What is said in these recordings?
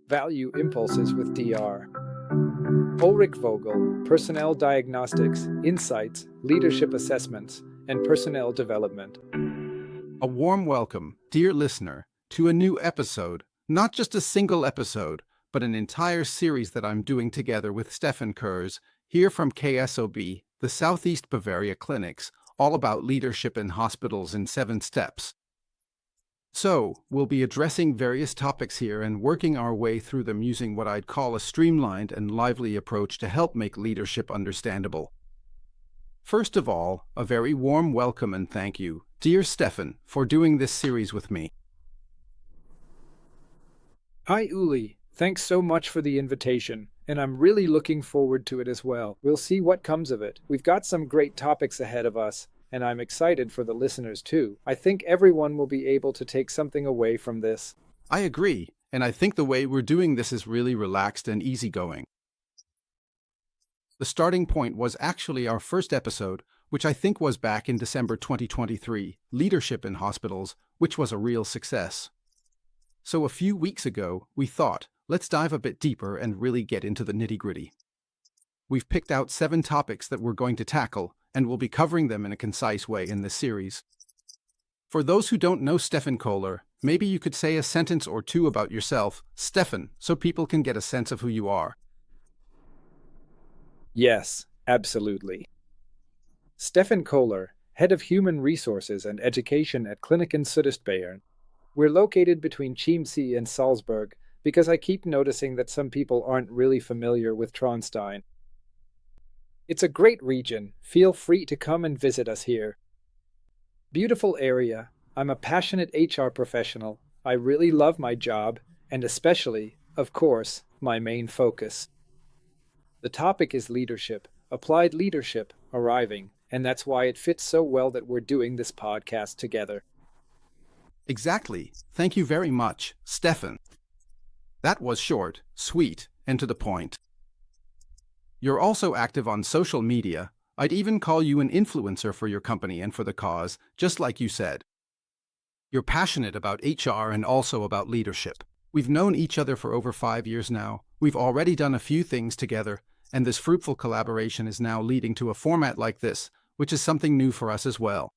Value Impulses with Dr. Ulrich Vogel, Personnel Diagnostics, Insights, Leadership Assessments, and Personnel Development. A warm welcome, dear listener, to a new episode, not just a single episode, but an entire series that I'm doing together with Steffen here from KSOB, the Southeast Bavaria Clinics, all about leadership in hospitals in 7 steps. So, we'll be addressing various topics here and working our way through them using what I'd call a streamlined and lively approach to help make leadership understandable. First of all, a very warm welcome and thank you, dear Steffen, for doing this series with me. Hi Uli, thanks so much for the invitation, and I'm really looking forward to it as well. We'll see what comes of it. We've got some great topics ahead of us, and I'm excited for the listeners too. I think everyone will be able to take something away from this. I agree, and I think the way we're doing this is really relaxed and easygoing. The starting point was actually our first episode, which I think was back in December 2023, Leadership in Hospitals, which was a real success. So a few weeks ago, we thought, let's dive a bit deeper and really get into the nitty-gritty. We've picked out 7 topics that we're going to tackle, and we'll be covering them in a concise way in this series. For those who don't know Steffen Köhler, maybe you could say a sentence or two about yourself, Steffen, so people can get a sense of who you are. Yes, absolutely. Steffen Köhler, Head of Human Resources and Education at Kliniken Südostbayern. We're located between Chiemsee and Salzburg because I keep noticing that some people aren't really familiar with Traunstein. It's a great region. Feel free to come and visit us here. Beautiful area. I'm a passionate HR professional. I really love my job, and especially, of course, my main focus. The topic is leadership, applied leadership, arriving, and that's why it fits so well that we're doing this podcast together. Exactly. Thank you very much, Steffen. That was short, sweet, and to the point. You're also active on social media. I'd even call you an influencer for your company and for the cause, just like you said. You're passionate about HR and also about leadership. We've known each other for over 5 years now. We've already done a few things together, and this fruitful collaboration is now leading to a format like this, which is something new for us as well.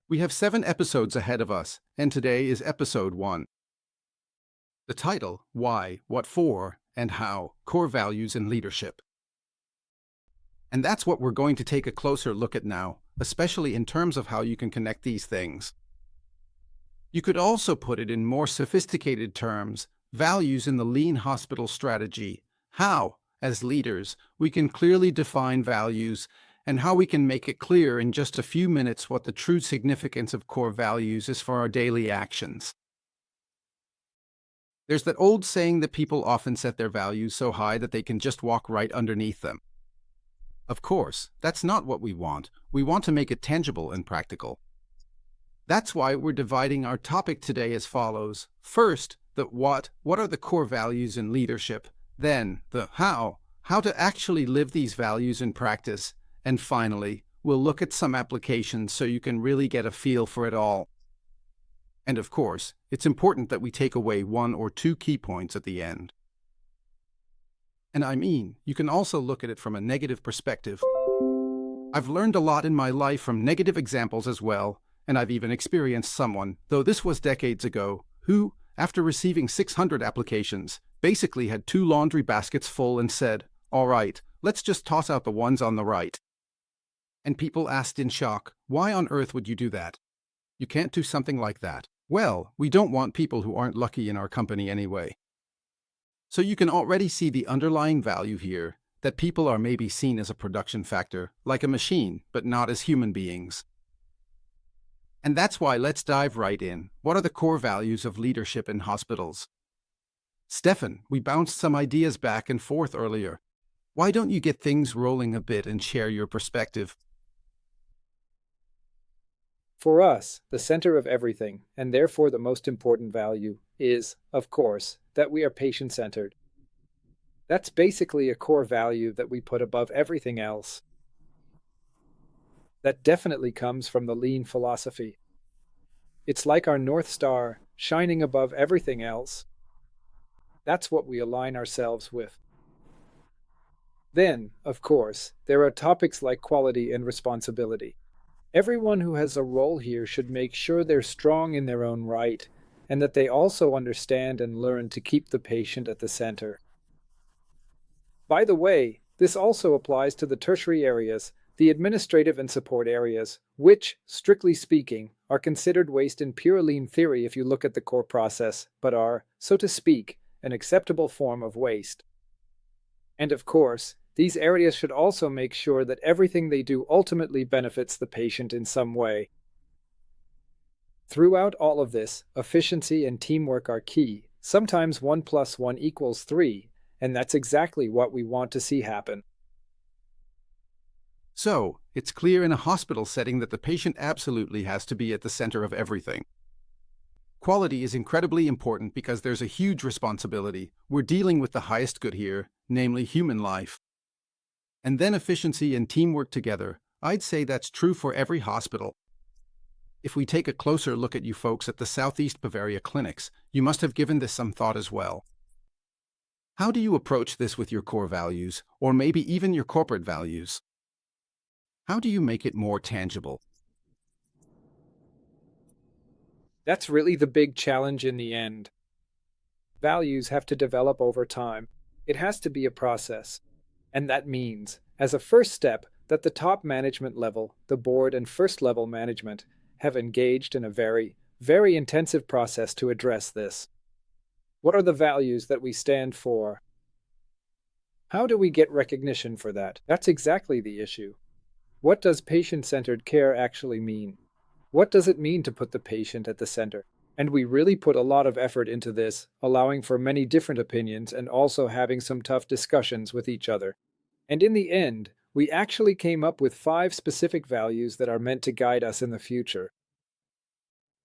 We have 7 episodes ahead of us, and today is episode 1. The title, Why, What For, and How, Core Values in Leadership. And that's what we're going to take a closer look at now, especially in terms of how you can connect these things. You could also put it in more sophisticated terms, values in the lean hospital strategy, how, as leaders, we can clearly define values, and how we can make it clear in just a few minutes what the true significance of core values is for our daily actions. There's that old saying that people often set their values so high that they can just walk right underneath them. Of course, that's not what we want. We want to make it tangible and practical. That's why we're dividing our topic today as follows. First, the what are the core values in leadership? Then, the how to actually live these values in practice. And finally, we'll look at some applications so you can really get a feel for it all. And of course, it's important that we take away 1 or 2 key points at the end. And I mean, you can also look at it from a negative perspective. I've learned a lot in my life from negative examples as well, and I've even experienced someone, though this was decades ago, who, after receiving 600 applications, basically had 2 laundry baskets full and said, "All right, let's just toss out the ones on the right." And people asked in shock, "Why on earth would you do that? You can't do something like that." Well, we don't want people who aren't lucky in our company anyway. So you can already see the underlying value here, that people are maybe seen as a production factor, like a machine, but not as human beings. And that's why let's dive right in. What are the core values of leadership in hospitals? Steffen, we bounced some ideas back and forth earlier. Why don't you get things rolling a bit and share your perspective? For us, the center of everything, and therefore the most important value, is, of course, that we are patient-centered. That's basically a core value that we put above everything else. That definitely comes from the lean philosophy. It's like our North Star, shining above everything else. That's what we align ourselves with. Then, of course, there are topics like quality and responsibility. Everyone who has a role here should make sure they're strong in their own right, and that they also understand and learn to keep the patient at the center. By the way, this also applies to the tertiary areas, the administrative and support areas, which, strictly speaking, are considered waste in pure lean theory if you look at the core process, but are, so to speak, an acceptable form of waste. And of course, these areas should also make sure that everything they do ultimately benefits the patient in some way. Throughout all of this, efficiency and teamwork are key. Sometimes 1 plus 1 equals 3, and that's exactly what we want to see happen. So, it's clear in a hospital setting that the patient absolutely has to be at the center of everything. Quality is incredibly important because there's a huge responsibility. We're dealing with the highest good here, namely human life. And then efficiency and teamwork together. I'd say that's true for every hospital. If we take a closer look at you folks at the Southeast Bavaria clinics, you must have given this some thought as well. How do you approach this with your core values, or maybe even your corporate values? How do you make it more tangible? That's really the big challenge in the end. Values have to develop over time. It has to be a process. And that means, as a first step, that the top management level, the board and first level management, have engaged in a very, very intensive process to address this. What are the values that we stand for? How do we get recognition for that? That's exactly the issue. What does patient-centered care actually mean? What does it mean to put the patient at the center? And we really put a lot of effort into this, allowing for many different opinions and also having some tough discussions with each other. And in the end, we actually came up with 5 specific values that are meant to guide us in the future.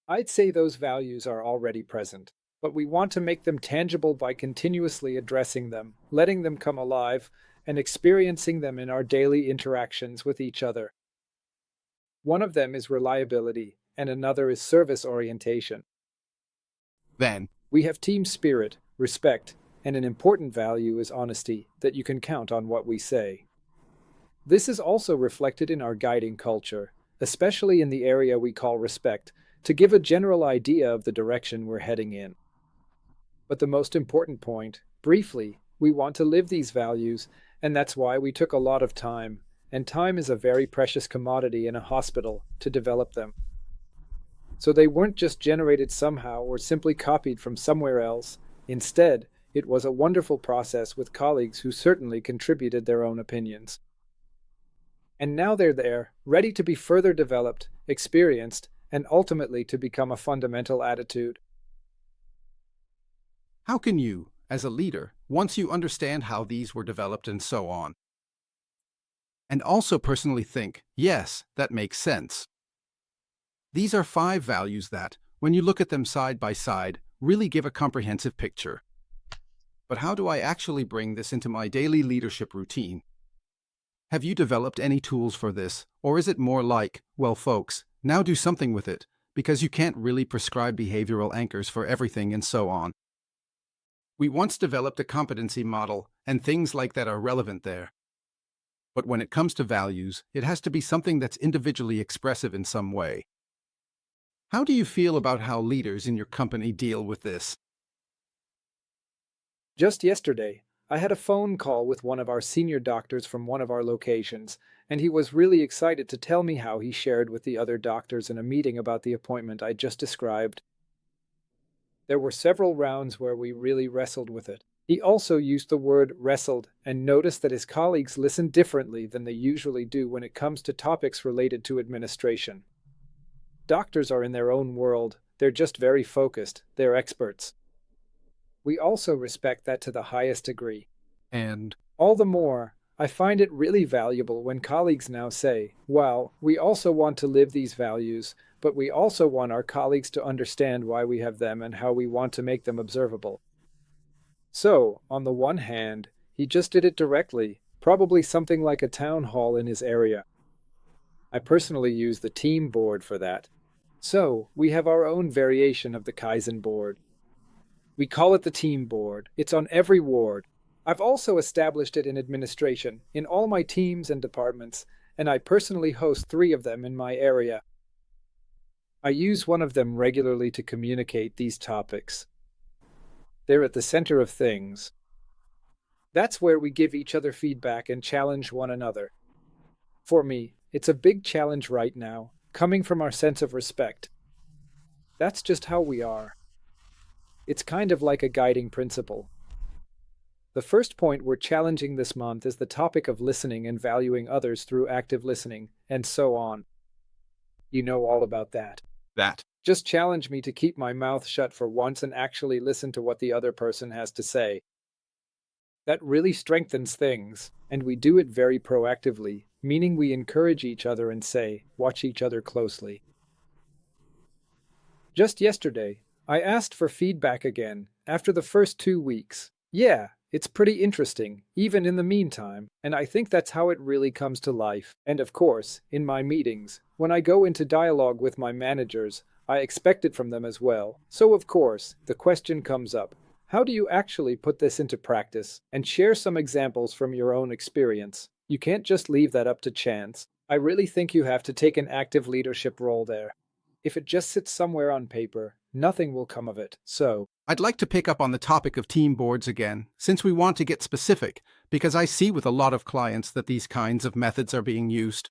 I'd say those values are already present, but we want to make them tangible by continuously addressing them, letting them come alive, and experiencing them in our daily interactions with each other. One of them is reliability, and another is service orientation. Then, We have team spirit, respect, and an important value is honesty, that you can count on what we say. This is also reflected in our guiding culture, especially in the area we call respect, to give a general idea of the direction we're heading in. But the most important point, briefly, we want to live these values, and that's why we took a lot of time, and time is a very precious commodity in a hospital, to develop them. So they weren't just generated somehow or simply copied from somewhere else. Instead, it was a wonderful process with colleagues who certainly contributed their own opinions. And now they're there, ready to be further developed, experienced, and ultimately to become a fundamental attitude. how can you, as a leader, once you understand how these were developed and so on, and also personally think, yes, that makes sense? These are 5 values that, when you look at them side by side, really give a comprehensive picture. But how do I actually bring this into my daily leadership routine? Have you developed any tools for this, or is it more like, well, folks, now do something with it, because you can't really prescribe behavioral anchors for everything and so on? We once developed a competency model, and things like that are relevant there. But when it comes to values, it has to be something that's individually expressive in some way. How do you feel about how leaders in your company deal with this? Just yesterday, I had a phone call with one of our senior doctors from one of our locations, and he was really excited to tell me how he shared with the other doctors in a meeting about the appointment I just described. There were several rounds where we really wrestled with it. He also used the word wrestled and noticed that his colleagues listen differently than they usually do when it comes to topics related to administration. Doctors are in their own world, they're just very focused, they're experts. We also respect that to the highest degree. And All the more, I find it really valuable when colleagues now say, well, we also want to live these values, but we also want our colleagues to understand why we have them and how we want to make them observable. So, on the one hand, he just did it directly, probably something like a town hall in his area. I personally use the team board for that. So, we have our own variation of the Kaizen board. We call it the team board. It's on every ward. I've also established it in administration, in all my teams and departments, and I personally host 3 of them in my area. I use one of them regularly to communicate these topics. They're at the center of things. That's where we give each other feedback and challenge one another. For me, it's a big challenge right now, coming from our sense of respect. That's just how we are. It's kind of like a guiding principle. The first point we're challenging this month is the topic of listening and valuing others through active listening, and so on. You know all about that. Just challenge me to keep my mouth shut for once and actually listen to what the other person has to say. That really strengthens things, and we do it very proactively, meaning we encourage each other and say, watch each other closely. Just yesterday, I asked for feedback again, after the first 2 weeks. Yeah, it's pretty interesting, even in the meantime, and I think that's how it really comes to life. And of course, in my meetings, when I go into dialogue with my managers, I expect it from them as well. So of course, the question comes up, how do you actually put this into practice? And share some examples from your own experience. You can't just leave that up to chance. I really think you have to take an active leadership role there. If it just sits somewhere on paper, nothing will come of it. So, I'd like to pick up on the topic of team boards again, since we want to get specific, because I see with a lot of clients that these kinds of methods are being used.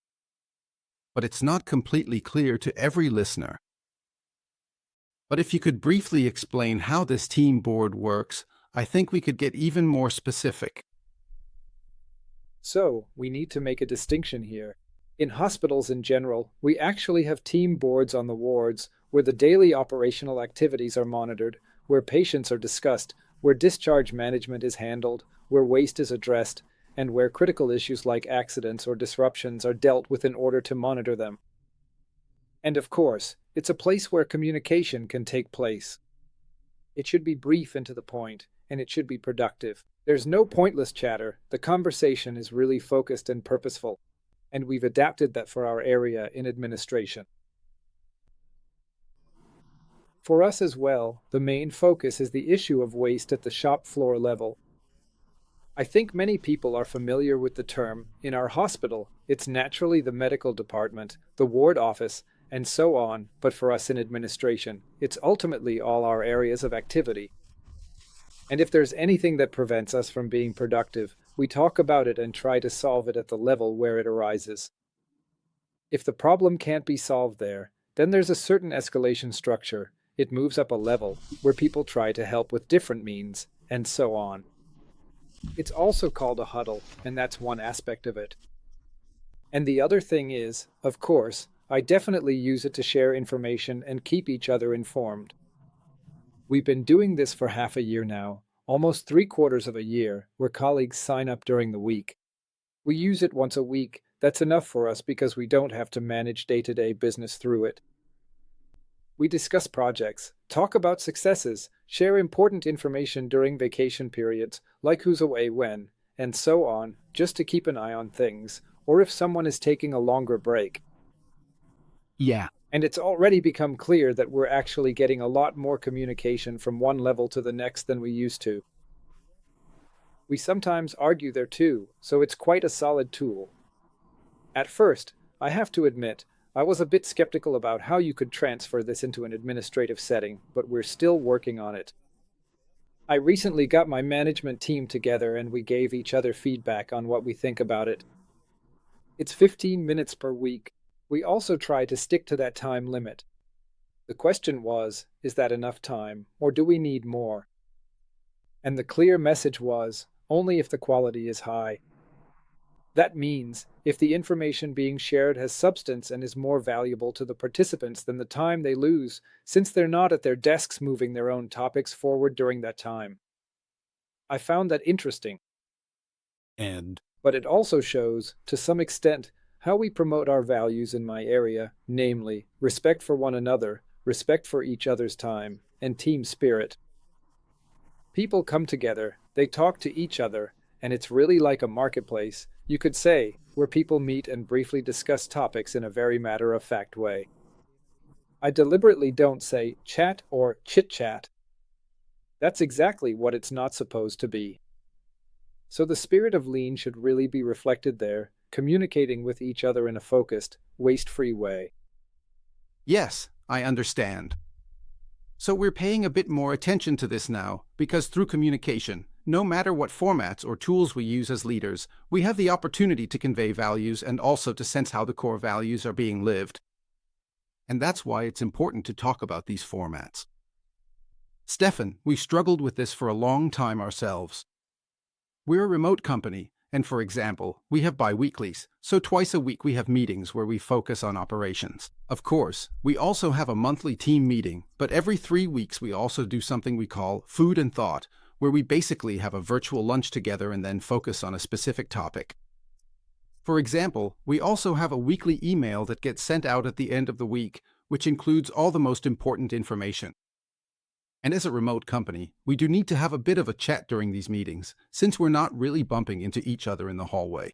But it's not completely clear to every listener. But if you could briefly explain how this team board works, I think we could get even more specific. So, we need to make a distinction here. In hospitals in general, we actually have team boards on the wards where the daily operational activities are monitored, where patients are discussed, where discharge management is handled, where waste is addressed, and where critical issues like accidents or disruptions are dealt with in order to monitor them. And of course, it's a place where communication can take place. It should be brief and to the point, and it should be productive. There's no pointless chatter. The conversation is really focused and purposeful, and we've adapted that for our area in administration. For us as well, the main focus is the issue of waste at the shop floor level. I think many people are familiar with the term. In our hospital, it's naturally the medical department, the ward office, and so on, but for us in administration, it's ultimately all our areas of activity. And if there's anything that prevents us from being productive, we talk about it and try to solve it at the level where it arises. If the problem can't be solved there, then there's a certain escalation structure. It moves up a level, where people try to help with different means, and so on. It's also called a huddle, and that's one aspect of it. And the other thing is, of course, I definitely use it to share information and keep each other informed. We've been doing this for half a year now, almost 3/4 of a year, where colleagues sign up during the week. We use it once a week. That's enough for us because we don't have to manage day-to-day business through it. We discuss projects, talk about successes, share important information during vacation periods, like who's away when, and so on, just to keep an eye on things, or if someone is taking a longer break. Yeah. And it's already become clear that we're actually getting a lot more communication from one level to the next than we used to. We sometimes argue there too, so it's quite a solid tool. At first, I have to admit, I was a bit skeptical about how you could transfer this into an administrative setting, but we're still working on it. I recently got my management team together and we gave each other feedback on what we think about it. It's 15 minutes per week. We also try to stick to that time limit. The question was, is that enough time, or do we need more? And the clear message was, only if the quality is high. That means, if the information being shared has substance and is more valuable to the participants than the time they lose, since they're not at their desks moving their own topics forward during that time. I found that interesting. But it also shows, to some extent, how we promote our values in my area, namely, respect for one another, respect for each other's time, and team spirit. People come together, they talk to each other, and it's really like a marketplace. You could say, where people meet and briefly discuss topics in a very matter-of-fact way. I deliberately don't say chat or chit-chat. That's exactly what it's not supposed to be. So the spirit of lean should really be reflected there, communicating with each other in a focused, waste-free way. Yes, I understand. So we're paying a bit more attention to this now, because through communication, no matter what formats or tools we use as leaders, we have the opportunity to convey values and also to sense how the core values are being lived. And that's why it's important to talk about these formats. Steffen, we struggled with this for a long time ourselves. We're a remote company, and for example, we have bi-weeklies, so twice a week we have meetings where we focus on operations. Of course, we also have a monthly team meeting, but every 3 weeks we also do something we call Food and Thought, where we basically have a virtual lunch together and then focus on a specific topic. For example, we also have a weekly email that gets sent out at the end of the week, which includes all the most important information. And as a remote company, we do need to have a bit of a chat during these meetings, since we're not really bumping into each other in the hallway.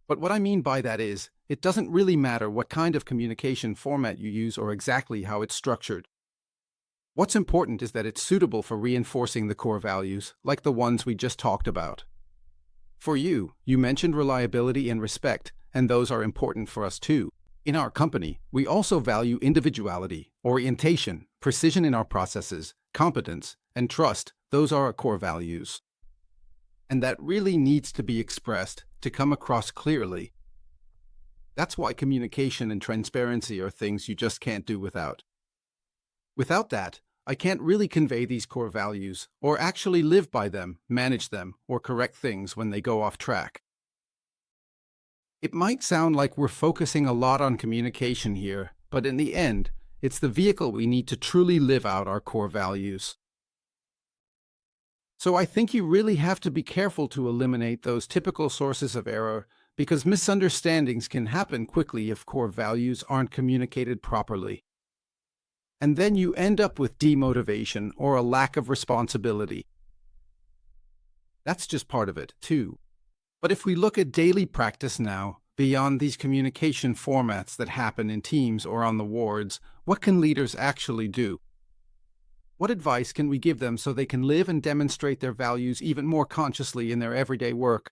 But what I mean by that is, it doesn't really matter what kind of communication format you use or exactly how it's structured. What's important is that it's suitable for reinforcing the core values, like the ones we just talked about. For you mentioned reliability and respect, and those are important for us too. In our company, we also value individuality, orientation, precision in our processes, competence, and trust. Those are our core values. And that really needs to be expressed to come across clearly. That's why communication and transparency are things you just can't do without. Without that, I can't really convey these core values, or actually live by them, manage them, or correct things when they go off track. It might sound like we're focusing a lot on communication here, but in the end, it's the vehicle we need to truly live out our core values. So I think you really have to be careful to eliminate those typical sources of error, because misunderstandings can happen quickly if core values aren't communicated properly. And then you end up with demotivation or a lack of responsibility. That's just part of it, too. But if we look at daily practice now, beyond these communication formats that happen in teams or on the wards, what can leaders actually do? What advice can we give them so they can live and demonstrate their values even more consciously in their everyday work?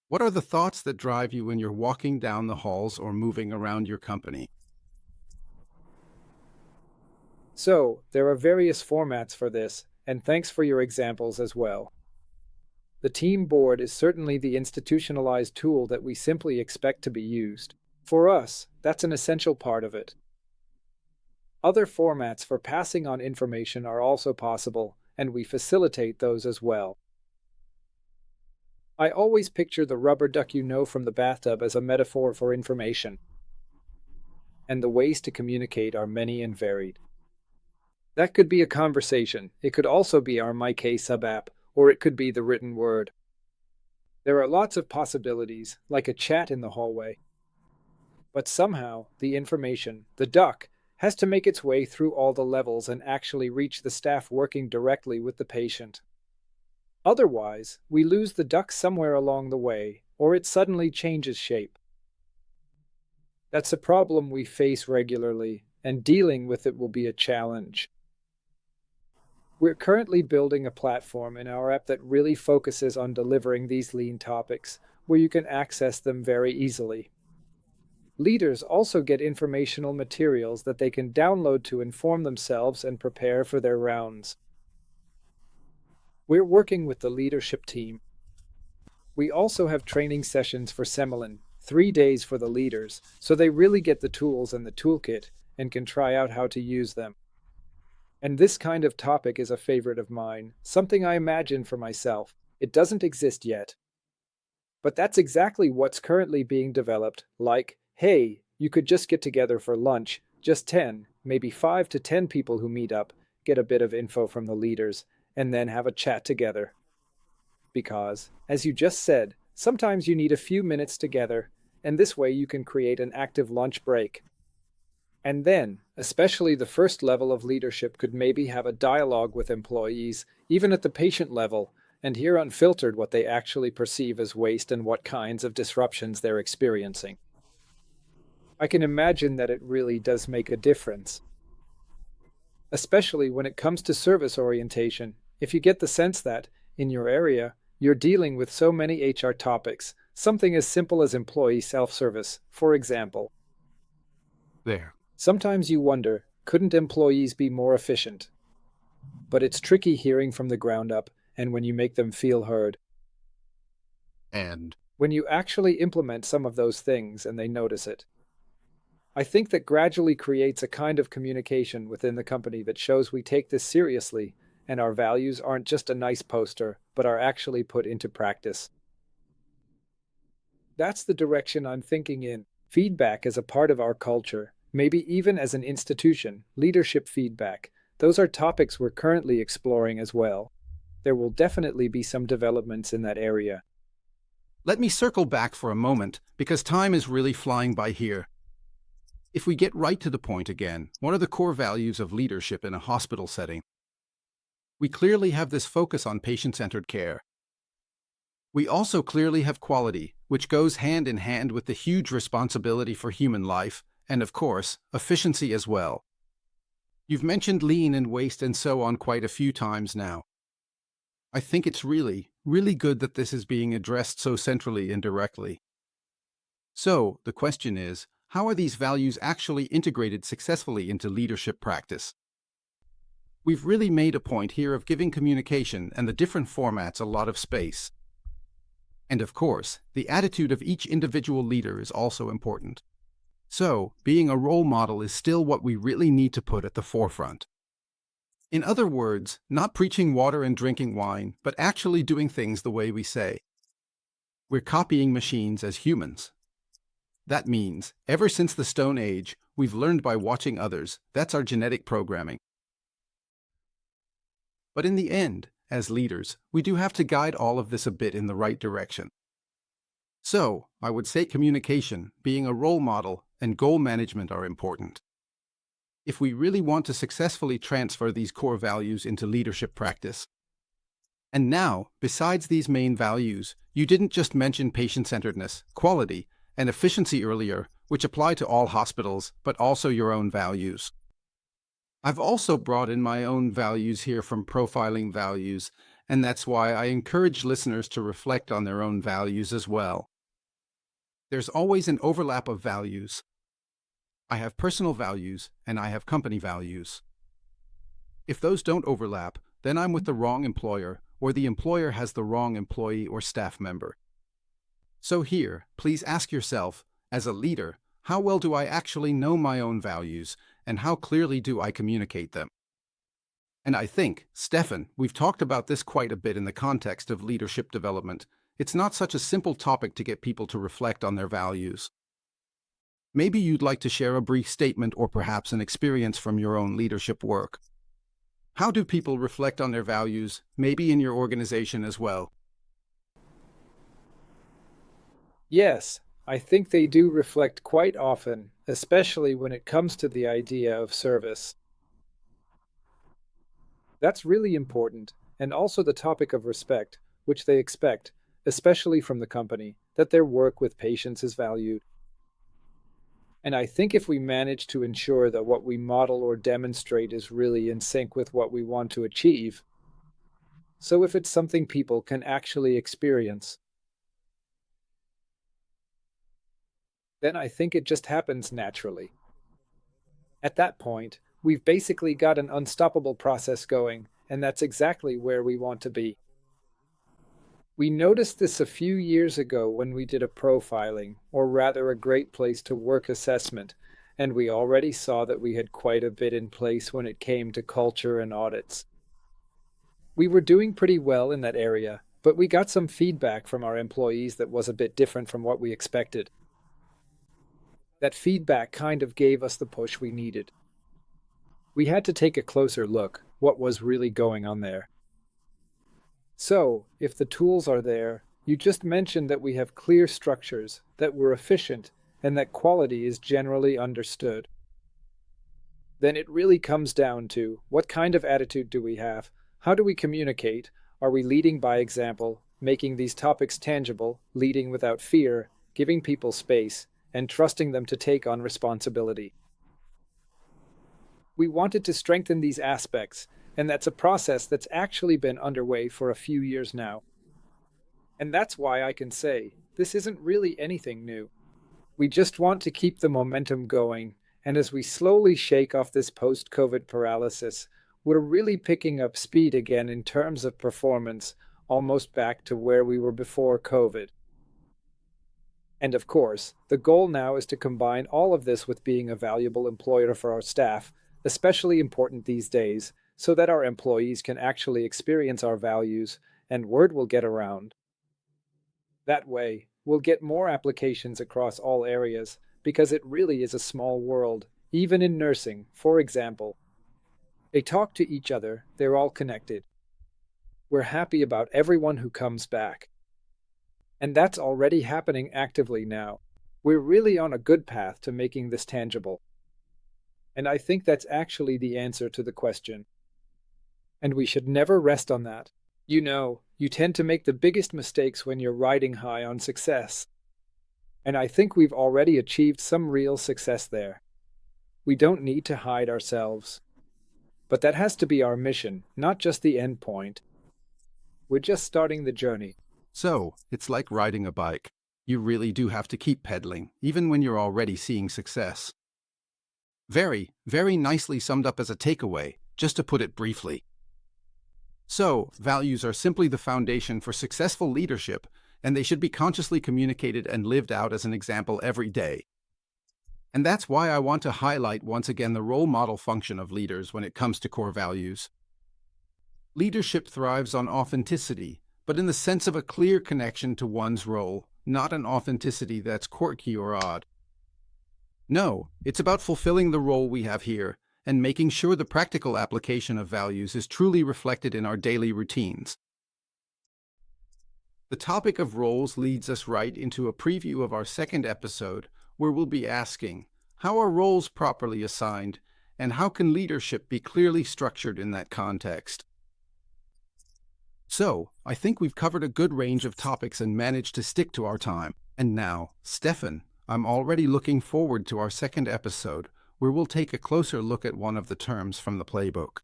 What are the thoughts that drive you when you're walking down the halls or moving around your company? So, there are various formats for this, and thanks for your examples as well. The team board is certainly the institutionalized tool that we simply expect to be used. For us, that's an essential part of it. Other formats for passing on information are also possible, and we facilitate those as well. I always picture the rubber duck you know from the bathtub as a metaphor for information. And the ways to communicate are many and varied. That could be a conversation, it could also be our MyK sub-app, or it could be the written word. There are lots of possibilities, like a chat in the hallway. But somehow, the information, the duck, has to make its way through all the levels and actually reach the staff working directly with the patient. Otherwise, we lose the duck somewhere along the way, or it suddenly changes shape. That's a problem we face regularly, and dealing with it will be a challenge. We're currently building a platform in our app that really focuses on delivering these lean topics, where you can access them very easily. Leaders also get informational materials that they can download to inform themselves and prepare for their rounds. We're working with the leadership team. We also have training sessions for Semmelin, 3 days for the leaders, so they really get the tools and the toolkit and can try out how to use them. And this kind of topic is a favorite of mine, something I imagine for myself. It doesn't exist yet. But that's exactly what's currently being developed, like, hey, you could just get together for lunch, just 10, maybe 5 to 10 people who meet up, get a bit of info from the leaders, and then have a chat together. Because, as you just said, sometimes you need a few minutes together, and this way you can create an active lunch break. And then, especially the first level of leadership could maybe have a dialogue with employees, even at the patient level, and hear unfiltered what they actually perceive as waste and what kinds of disruptions they're experiencing. I can imagine that it really does make a difference, especially when it comes to service orientation. If you get the sense that, in your area, you're dealing with so many HR topics, something as simple as employee self-service, for example. There. Sometimes you wonder, couldn't employees be more efficient? But it's tricky hearing from the ground up, and when you make them feel heard. And When you actually implement some of those things and they notice it. I think that gradually creates a kind of communication within the company that shows we take this seriously, and our values aren't just a nice poster, but are actually put into practice. That's the direction I'm thinking in. Feedback as a part of our culture, maybe even as an institution, leadership feedback. Those are topics we're currently exploring as well. There will definitely be some developments in that area. let me circle back for a moment, because time is really flying by here. If we get right to the point again, what are the core values of leadership in a hospital setting? We clearly have this focus on patient-centered care. We also clearly have quality, which goes hand in hand with the huge responsibility for human life, and of course, efficiency as well. You've mentioned lean and waste and so on quite a few times now. I think it's really good that this is being addressed so centrally and directly. So, the question is, how are these values actually integrated successfully into leadership practice? We've really made a point here of giving communication and the different formats a lot of space. And of course, the attitude of each individual leader is also important. So, being a role model is still what we really need to put at the forefront. In other words, not preaching water and drinking wine, but actually doing things the way we say. We're copying machines as humans. That means, ever since the Stone Age, we've learned by watching others. That's our genetic programming. But in the end, as leaders, we do have to guide all of this a bit in the right direction. So, I would say communication, being a role model, and goal management are important. If we really want to successfully transfer these core values into leadership practice. And now, besides these main values, you didn't just mention patient-centeredness, quality, and efficiency earlier, which apply to all hospitals, but also your own values. I've also brought in my own values here from Profiling Values, and that's why I encourage listeners to reflect on their own values as well. There's always an overlap of values. I have personal values, and I have company values. If those don't overlap, then I'm with the wrong employer, or the employer has the wrong employee or staff member. So here, please ask yourself, as a leader, how well do I actually know my own values, and how clearly do I communicate them? And I think, Steffen, we've talked about this quite a bit in the context of leadership development. It's not such a simple topic to get people to reflect on their values. Maybe you'd like to share a brief statement or perhaps an experience from your own leadership work. How do people reflect on their values, maybe in your organization as well? Yes, I think they do reflect quite often, especially when it comes to the idea of service. That's really important, and also the topic of respect, which they expect, especially from the company, that their work with patients is valued. And I think if we manage to ensure that what we model or demonstrate is really in sync with what we want to achieve, so if it's something people can actually experience, then I think it just happens naturally. At that point, we've basically got an unstoppable process going, and that's exactly where we want to be. We noticed this a few years ago when we did a profiling, or rather a great place to work assessment, and we already saw that we had quite a bit in place when it came to culture and audits. We were doing pretty well in that area, but we got some feedback from our employees that was a bit different from what we expected. That feedback kind of gave us the push we needed. We had to take a closer look, what was really going on there. So, if the tools are there, you just mentioned that we have clear structures, that we're efficient, and that quality is generally understood. Then it really comes down to, what kind of attitude do we have? How do we communicate? Are we leading by example, making these topics tangible, leading without fear, giving people space, and trusting them to take on responsibility? We wanted to strengthen these aspects, and that's a process that's actually been underway for a few years now. And that's why I can say this isn't really anything new. We just want to keep the momentum going, and as we slowly shake off this post-COVID paralysis, we're really picking up speed again in terms of performance, almost back to where we were before COVID. And of course, the goal now is to combine all of this with being a valuable employer for our staff, especially important these days, so that our employees can actually experience our values and word will get around. That way, we'll get more applications across all areas because it really is a small world, even in nursing, for example. They talk to each other, they're all connected. We're happy about everyone who comes back. And that's already happening actively now. We're really on a good path to making this tangible. And I think that's actually the answer to the question. And we should never rest on that. You know, you tend to make the biggest mistakes when you're riding high on success. And I think we've already achieved some real success there. We don't need to hide ourselves. But that has to be our mission, not just the end point. We're just starting the journey. So, it's like riding a bike. You really do have to keep pedaling, even when you're already seeing success. Very, very nicely summed up as a takeaway, just to put it briefly. So, values are simply the foundation for successful leadership, and they should be consciously communicated and lived out as an example every day. And that's why I want to highlight once again the role model function of leaders when it comes to core values. Leadership thrives on authenticity, but in the sense of a clear connection to one's role, not an authenticity that's quirky or odd. No, it's about fulfilling the role we have here and making sure the practical application of values is truly reflected in our daily routines. The topic of roles leads us right into a preview of our second episode, where we'll be asking, how are roles properly assigned, and how can leadership be clearly structured in that context? So, I think we've covered a good range of topics and managed to stick to our time. And now, Steffen, I'm already looking forward to our second episode, where we'll take a closer look at one of the terms from the playbook.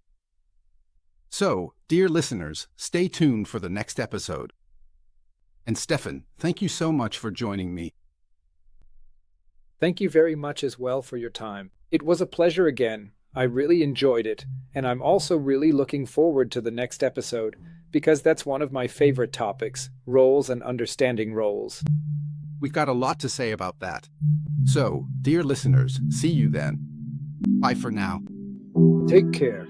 So, dear listeners, stay tuned for the next episode. And Steffen, thank you so much for joining me. Thank you very much as well for your time. It was a pleasure again. I really enjoyed it, and I'm also really looking forward to the next episode, because that's one of my favorite topics, roles and understanding roles. We've got a lot to say about that. So, dear listeners, see you then. Bye for now. Take care.